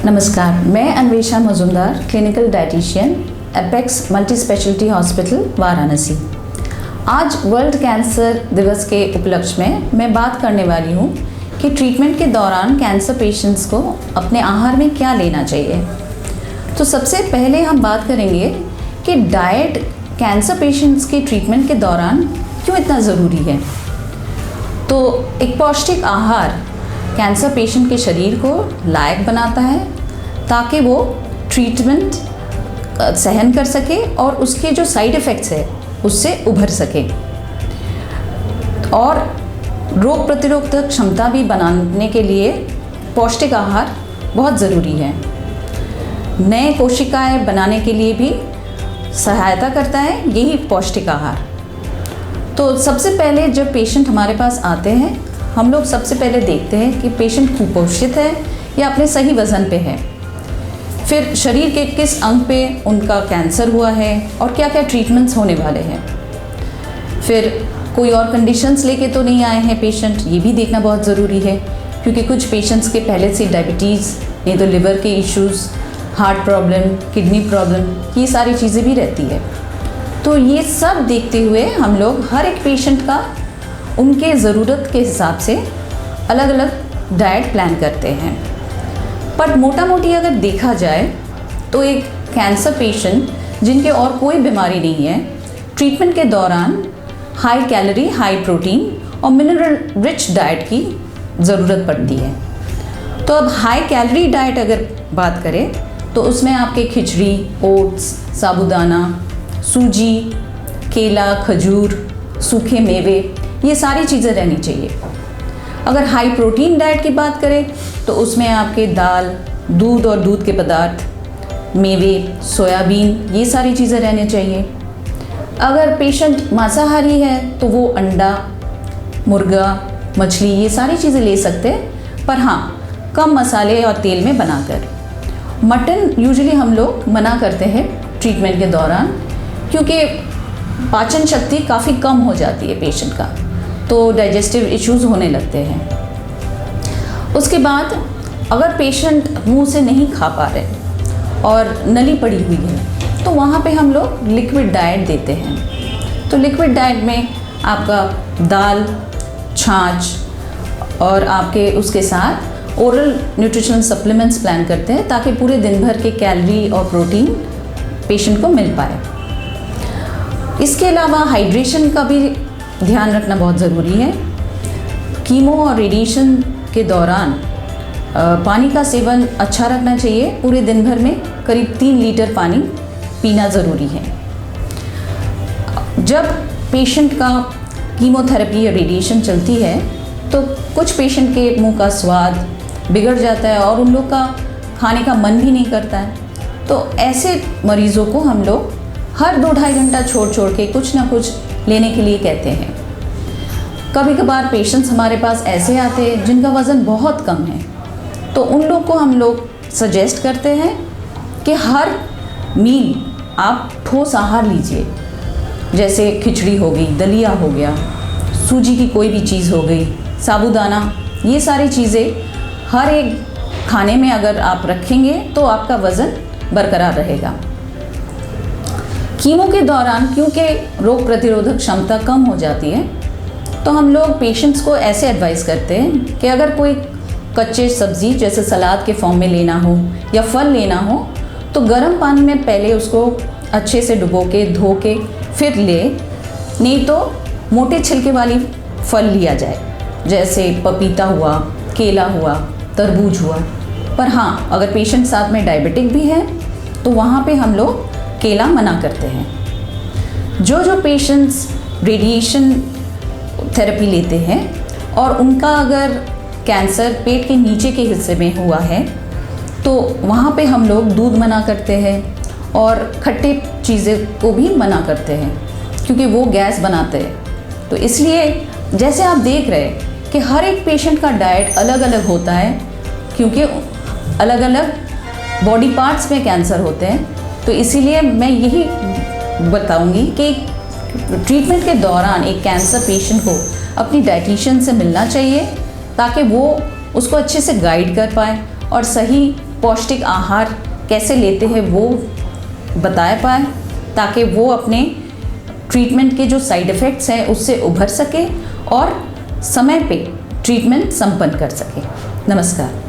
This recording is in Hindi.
नमस्कार, मैं Anwesha Majumdar, clinical dietitian, Apex multi speciality hospital Varanasi. आज वर्ल्ड कैंसर दिवस के उपलक्ष्य में मैं बात करने वाली हूँ कि ट्रीटमेंट के दौरान कैंसर पेशेंट्स को अपने आहार में क्या लेना चाहिए। तो सबसे पहले हम बात करेंगे कि डाइट कैंसर पेशेंट्स के ट्रीटमेंट के दौरान क्यों इतना ज़रूरी है। तो एक पौष्टिक आहार कैंसर पेशेंट के शरीर को लायक बनाता है ताकि वो ट्रीटमेंट सहन कर सके और उसके जो साइड इफ़ेक्ट्स है उससे उभर सके, और रोग प्रतिरोधक क्षमता भी बनाने के लिए पौष्टिक आहार बहुत ज़रूरी है। नए कोशिकाएं बनाने के लिए भी सहायता करता है यही पौष्टिक आहार। तो सबसे पहले जब पेशेंट हमारे पास आते हैं, हम लोग सबसे पहले देखते हैं कि पेशेंट कुपोषित है या अपने सही वज़न पे है, फिर शरीर के किस अंग पे उनका कैंसर हुआ है और क्या क्या ट्रीटमेंट्स होने वाले हैं, फिर कोई और कंडीशंस लेके तो नहीं आए हैं पेशेंट, ये भी देखना बहुत ज़रूरी है क्योंकि कुछ पेशेंट्स के पहले से डायबिटीज़, नहीं तो लिवर के issues, heart problem, kidney problem, ये सारी चीज़ें भी रहती है। तो ये सब देखते हुए हम लोग हर एक पेशेंट का उनके ज़रूरत के हिसाब से अलग अलग डाइट प्लान करते हैं। पर मोटा मोटी अगर देखा जाए तो एक कैंसर पेशेंट जिनके और कोई बीमारी नहीं है, ट्रीटमेंट के दौरान हाई कैलोरी, हाई प्रोटीन और मिनरल रिच डाइट की ज़रूरत पड़ती है। तो अब हाई कैलोरी डाइट अगर बात करें तो उसमें आपके खिचड़ी, ओट्स, साबूदाना, सूजी, केला, खजूर, सूखे मेवे, ये सारी चीज़ें रहनी चाहिए। अगर हाई प्रोटीन डाइट की बात करें तो उसमें आपके दाल, दूध और दूध के पदार्थ, मेवे, सोयाबीन, ये सारी चीज़ें रहनी चाहिए। अगर पेशेंट मांसाहारी है तो वो अंडा, मुर्गा, मछली, ये सारी चीज़ें ले सकते हैं, पर हाँ कम मसाले और तेल में बनाकर। मटन यूजुअली हम लोग मना करते हैं ट्रीटमेंट के दौरान क्योंकि पाचन शक्ति काफ़ी कम हो जाती है पेशेंट का, तो डाइजेस्टिव इश्यूज़ होने लगते हैं। उसके बाद अगर पेशेंट मुंह से नहीं खा पा रहे और नली पड़ी हुई है तो वहाँ पे हम लोग लिक्विड डाइट देते हैं। तो लिक्विड डाइट में आपका दाल, छाछ और आपके उसके साथ ओरल न्यूट्रिशनल सप्लीमेंट्स प्लान करते हैं ताकि पूरे दिन भर के कैलोरी और प्रोटीन पेशेंट को मिल पाए। इसके अलावा हाइड्रेशन का भी ध्यान रखना बहुत ज़रूरी है। कीमो और रेडिएशन के दौरान पानी का सेवन अच्छा रखना चाहिए। पूरे दिन भर में करीब 3 लीटर पानी पीना ज़रूरी है। जब पेशेंट का कीमोथेरेपी या रेडिएशन चलती है तो कुछ पेशेंट के मुंह का स्वाद बिगड़ जाता है और उन लोग का खाने का मन भी नहीं करता है। तो ऐसे मरीज़ों को हम लोग हर 2-2.5 घंटा छोड़ के कुछ ना कुछ लेने के लिए कहते हैं। कभी कभार पेशेंट्स हमारे पास ऐसे आते हैं जिनका वज़न बहुत कम है, तो उन लोग को हम लोग सजेस्ट करते हैं कि हर मील आप ठोस आहार लीजिए, जैसे खिचड़ी हो गई, दलिया हो गया, सूजी की कोई भी चीज़ हो गई, साबूदाना, ये सारी चीज़ें हर एक खाने में अगर आप रखेंगे तो आपका वज़न बरकरार रहेगा। कीमो के दौरान क्योंकि रोग प्रतिरोधक क्षमता कम हो जाती है तो हम लोग पेशेंट्स को ऐसे एडवाइस करते हैं कि अगर कोई कच्चे सब्ज़ी जैसे सलाद के फॉर्म में लेना हो या फल लेना हो तो गर्म पानी में पहले उसको अच्छे से डुबो के धो के फिर ले, नहीं तो मोटे छिलके वाली फल लिया जाए, जैसे पपीता हुआ, केला हुआ, तरबूज हुआ। पर हाँ अगर पेशेंट साथ में डायबिटिक भी है तो वहाँ पे हम लोग केला मना करते हैं। जो पेशेंट्स रेडिएशन थेरेपी लेते हैं और उनका अगर कैंसर पेट के नीचे के हिस्से में हुआ है तो वहाँ पे हम लोग दूध मना करते हैं और खट्टे चीज़ें को भी मना करते हैं क्योंकि वो गैस बनाते हैं। तो इसलिए जैसे आप देख रहे हैं कि हर एक पेशेंट का डाइट अलग अलग होता है क्योंकि अलग अलग बॉडी पार्ट्स में कैंसर होते हैं। तो इसीलिए मैं यही बताऊंगी कि ट्रीटमेंट के दौरान एक कैंसर पेशेंट को अपनी डाइटिशियन से मिलना चाहिए ताकि वो उसको अच्छे से गाइड कर पाए और सही पौष्टिक आहार कैसे लेते हैं वो बता पाए, ताकि वो अपने ट्रीटमेंट के जो साइड इफ़ेक्ट्स हैं उससे उभर सके और समय पे ट्रीटमेंट संपन्न कर सके। नमस्कार।